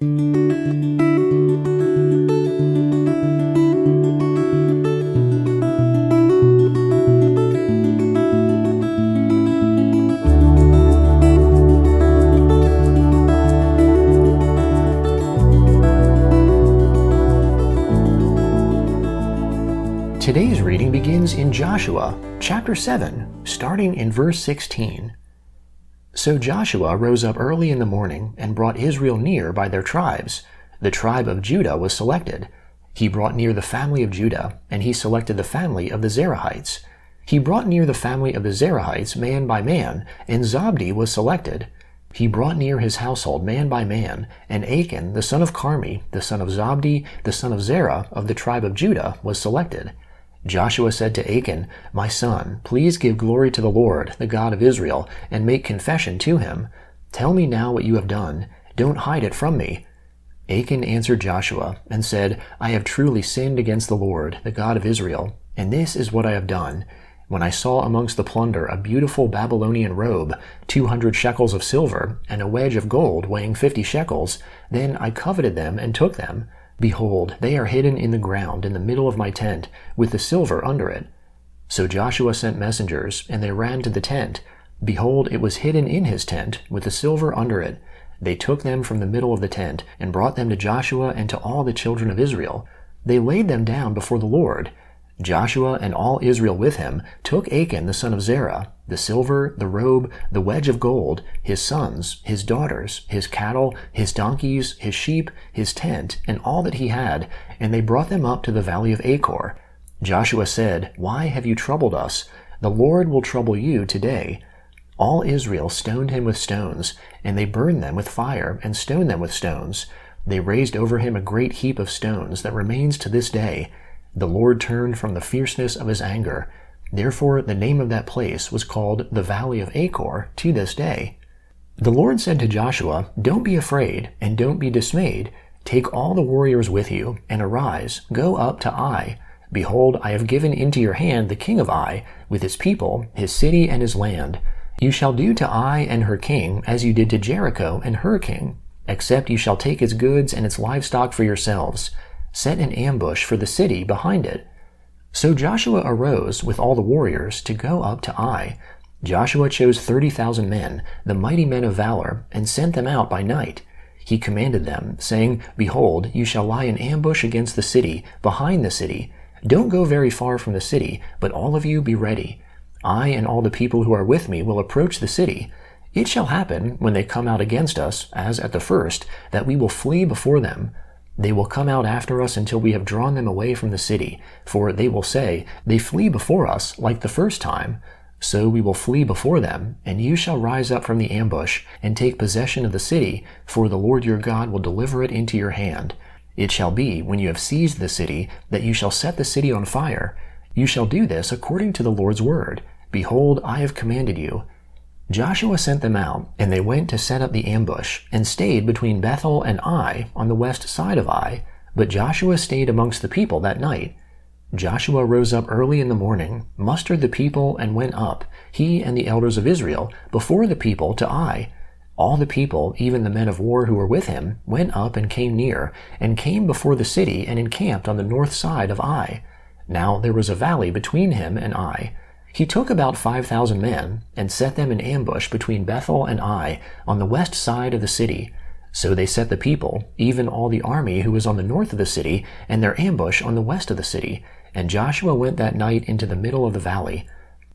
Today's reading begins in Joshua, chapter 7, starting in verse 16. So Joshua rose up early in the morning and brought Israel near by their tribes. The tribe of Judah was selected. He brought near the family of Judah, and he selected the family of the Zerahites. He brought near the family of the Zerahites man by man, and Zabdi was selected. He brought near his household man by man, and Achan the son of Carmi, the son of Zabdi, the son of Zerah of the tribe of Judah was selected. Joshua said to Achan, "My son, please give glory to the Lord, the God of Israel, and make confession to him. Tell me now what you have done. Don't hide it from me." Achan answered Joshua and said, "I have truly sinned against the Lord, the God of Israel, and this is what I have done. When I saw amongst the plunder a beautiful Babylonian robe, 200 shekels of silver, and a wedge of gold weighing 50 shekels, then I coveted them and took them. Behold, they are hidden in the ground in the middle of my tent, with the silver under it." So Joshua sent messengers, and they ran to the tent. Behold, it was hidden in his tent, with the silver under it. They took them from the middle of the tent, and brought them to Joshua and to all the children of Israel. They laid them down before the Lord. Joshua and all Israel with him took Achan the son of Zerah, the silver, the robe, the wedge of gold, his sons, his daughters, his cattle, his donkeys, his sheep, his tent, and all that he had, and they brought them up to the valley of Achor. Joshua said, "Why have you troubled us? The Lord will trouble you today." All Israel stoned him with stones, and they burned them with fire and stoned them with stones. They raised over him a great heap of stones that remains to this day. The Lord turned from the fierceness of his anger. Therefore the name of that place was called the Valley of Achor to this day. The Lord said to Joshua, "Don't be afraid, and don't be dismayed. Take all the warriors with you, and arise, go up to Ai. Behold, I have given into your hand the king of Ai, with his people, his city, and his land. You shall do to Ai and her king as you did to Jericho and her king, except you shall take its goods and its livestock for yourselves. Set an ambush for the city behind it." So Joshua arose with all the warriors to go up to Ai. Joshua chose 30,000 men, the mighty men of valor, and sent them out by night. He commanded them, saying, "Behold, you shall lie in ambush against the city, behind the city. Don't go very far from the city, but all of you be ready. I and all the people who are with me will approach the city. It shall happen, when they come out against us, as at the first, that we will flee before them. They will come out after us until we have drawn them away from the city, for they will say, 'They flee before us, like the first time.' So we will flee before them, and you shall rise up from the ambush, and take possession of the city, for the Lord your God will deliver it into your hand. It shall be, when you have seized the city, that you shall set the city on fire. You shall do this according to the Lord's word. Behold, I have commanded you." Joshua sent them out, and they went to set up the ambush, and stayed between Bethel and Ai on the west side of Ai. But Joshua stayed amongst the people that night. Joshua rose up early in the morning, mustered the people, and went up, he and the elders of Israel, before the people to Ai. All the people, even the men of war who were with him, went up and came near, and came before the city and encamped on the north side of Ai. Now there was a valley between him and Ai. He took about 5,000 men, and set them in ambush between Bethel and Ai, on the west side of the city. So they set the people, even all the army who was on the north of the city, and their ambush on the west of the city. And Joshua went that night into the middle of the valley.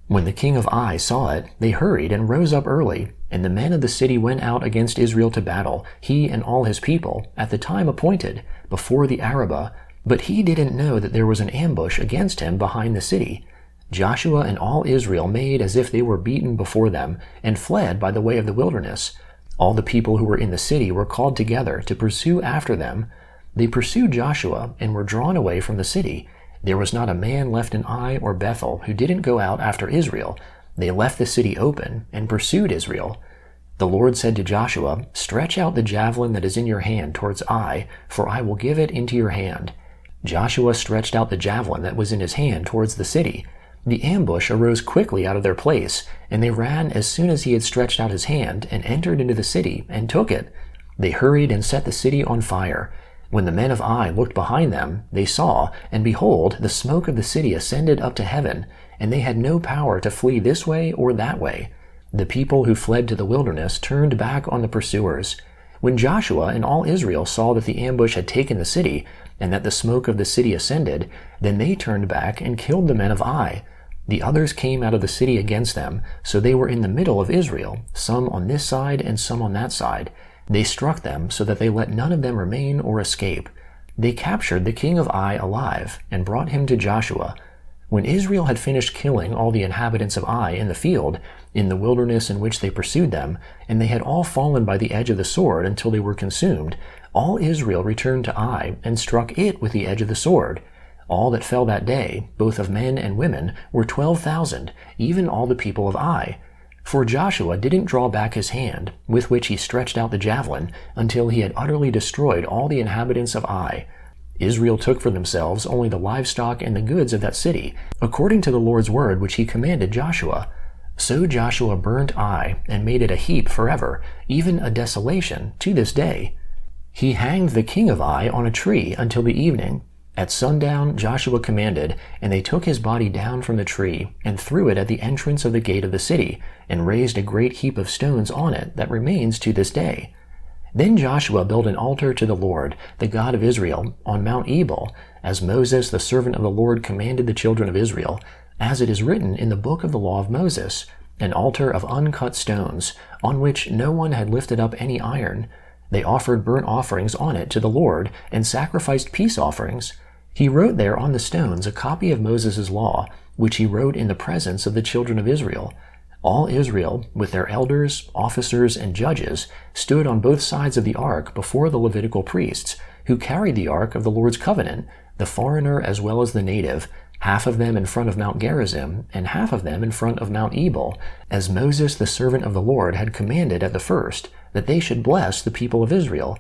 When the king of Ai saw it, they hurried and rose up early, and the men of the city went out against Israel to battle, he and all his people, at the time appointed, before the Arabah. But he didn't know that there was an ambush against him behind the city. Joshua and all Israel made as if they were beaten before them, and fled by the way of the wilderness. All the people who were in the city were called together to pursue after them. They pursued Joshua, and were drawn away from the city. There was not a man left in Ai or Bethel who didn't go out after Israel. They left the city open, and pursued Israel. The Lord said to Joshua, "Stretch out the javelin that is in your hand towards Ai, for I will give it into your hand." Joshua stretched out the javelin that was in his hand towards the city. The ambush arose quickly out of their place, and they ran as soon as he had stretched out his hand, and entered into the city, and took it. They hurried and set the city on fire. When the men of Ai looked behind them, they saw, and behold, the smoke of the city ascended up to heaven, and they had no power to flee this way or that way. The people who fled to the wilderness turned back on the pursuers. When Joshua and all Israel saw that the ambush had taken the city, and that the smoke of the city ascended, then they turned back and killed the men of Ai. The others came out of the city against them, so they were in the middle of Israel, some on this side and some on that side. They struck them so that they let none of them remain or escape. They captured the king of Ai alive and brought him to Joshua. When Israel had finished killing all the inhabitants of Ai in the field, in the wilderness in which they pursued them, and they had all fallen by the edge of the sword until they were consumed, all Israel returned to Ai and struck it with the edge of the sword. All that fell that day, both of men and women, were 12,000, even all the people of Ai. For Joshua didn't draw back his hand, with which he stretched out the javelin, until he had utterly destroyed all the inhabitants of Ai. Israel took for themselves only the livestock and the goods of that city, according to the Lord's word which he commanded Joshua. So Joshua burnt Ai, and made it a heap forever, even a desolation, to this day. He hanged the king of Ai on a tree until the evening. At sundown Joshua commanded, and they took his body down from the tree, and threw it at the entrance of the gate of the city, and raised a great heap of stones on it that remains to this day. Then Joshua built an altar to the Lord, the God of Israel, on Mount Ebal, as Moses the servant of the Lord commanded the children of Israel, as it is written in the book of the law of Moses, an altar of uncut stones, on which no one had lifted up any iron. They offered burnt offerings on it to the Lord, and sacrificed peace offerings. He wrote there on the stones a copy of Moses' law, which he wrote in the presence of the children of Israel. All Israel, with their elders, officers, and judges, stood on both sides of the ark before the Levitical priests, who carried the ark of the Lord's covenant, the foreigner as well as the native, half of them in front of Mount Gerizim, and half of them in front of Mount Ebal, as Moses the servant of the Lord had commanded at the first, that they should bless the people of Israel.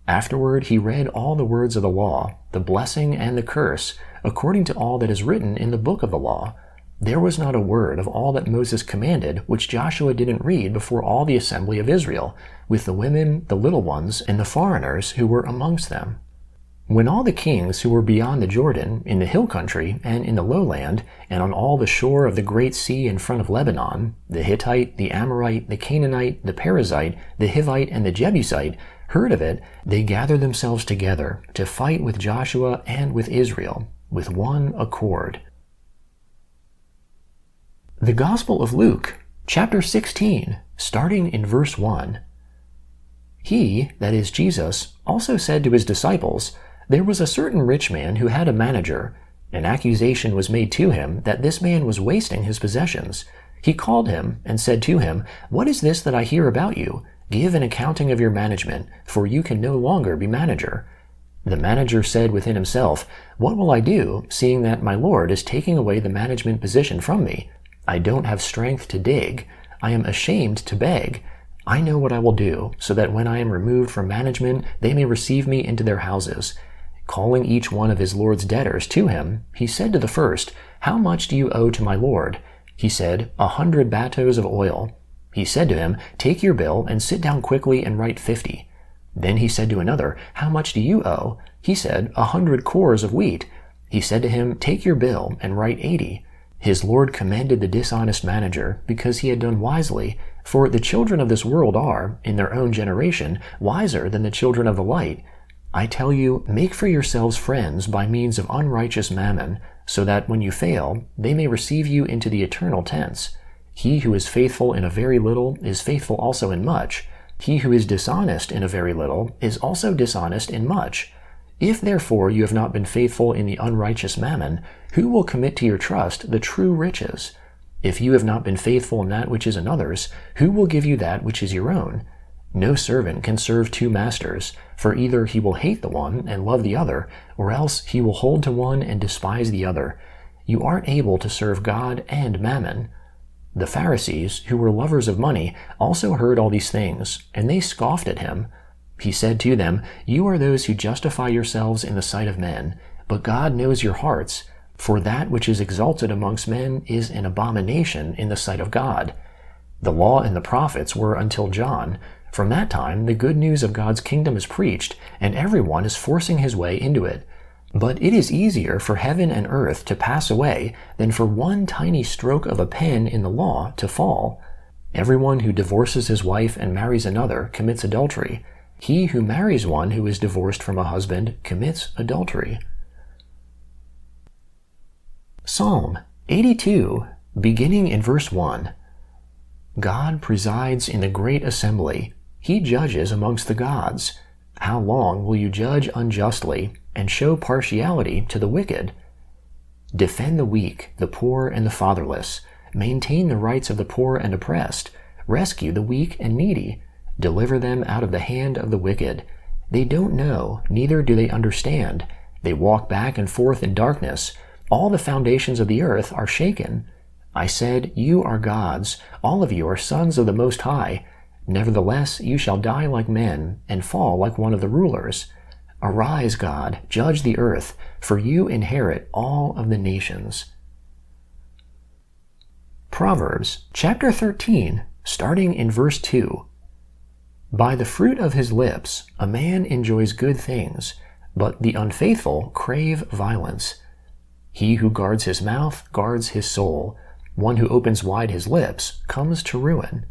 Afterward he read all the words of the law, the blessing and the curse, according to all that is written in the book of the law. There was not a word of all that Moses commanded which Joshua didn't read before all the assembly of Israel, with the women, the little ones, and the foreigners who were amongst them. When all the kings who were beyond the Jordan, in the hill country, and in the lowland, and on all the shore of the great sea in front of Lebanon, the Hittite, the Amorite, the Canaanite, the Perizzite, the Hivite, and the Jebusite, heard of it, they gathered themselves together to fight with Joshua and with Israel, with one accord. The Gospel of Luke, chapter 16, starting in verse 1. He, that is Jesus, also said to his disciples, There was a certain rich man who had a manager. An accusation was made to him that this man was wasting his possessions. He called him and said to him, What is this that I hear about you? Give an accounting of your management, for you can no longer be manager. The manager said within himself, What will I do, seeing that my Lord is taking away the management position from me? I don't have strength to dig. I am ashamed to beg. I know what I will do, so that when I am removed from management, they may receive me into their houses. Calling each one of his Lord's debtors to him, he said to the first, How much do you owe to my Lord? He said, 100 batos of oil. He said to him, Take your bill and sit down quickly and write 50. Then he said to another, How much do you owe? He said, 100 cores of wheat. He said to him, Take your bill and write 80. His Lord commended the dishonest manager, because he had done wisely. For the children of this world are, in their own generation, wiser than the children of the light. I tell you, make for yourselves friends by means of unrighteous mammon, so that when you fail, they may receive you into the eternal tents. He who is faithful in a very little is faithful also in much. He who is dishonest in a very little is also dishonest in much. If therefore you have not been faithful in the unrighteous mammon, who will commit to your trust the true riches? If you have not been faithful in that which is another's, who will give you that which is your own? No servant can serve two masters, for either he will hate the one and love the other, or else he will hold to one and despise the other. You aren't able to serve God and mammon. The Pharisees, who were lovers of money, also heard all these things, and they scoffed at him. He said to them, You are those who justify yourselves in the sight of men, but God knows your hearts, for that which is exalted amongst men is an abomination in the sight of God. The law and the prophets were until John. From that time, the good news of God's kingdom is preached, and everyone is forcing his way into it. But it is easier for heaven and earth to pass away than for one tiny stroke of a pen in the law to fall. Everyone who divorces his wife and marries another commits adultery. He who marries one who is divorced from a husband commits adultery. Psalm 82, beginning in verse 1. God presides in the great assembly. He judges amongst the gods. How long will you judge unjustly and show partiality to the wicked? Defend the weak, the poor, and the fatherless. Maintain the rights of the poor and oppressed. Rescue the weak and needy. Deliver them out of the hand of the wicked. They don't know, neither do they understand. They walk back and forth in darkness. All the foundations of the earth are shaken. I said, you are gods. All of you are sons of the Most High. Nevertheless, you shall die like men and fall like one of the rulers. Arise, God, judge the earth, for you inherit all of the nations. Proverbs chapter 13, starting in verse 2. By the fruit of his lips a man enjoys good things, but the unfaithful crave violence. He who guards his mouth guards his soul. One who opens wide his lips comes to ruin.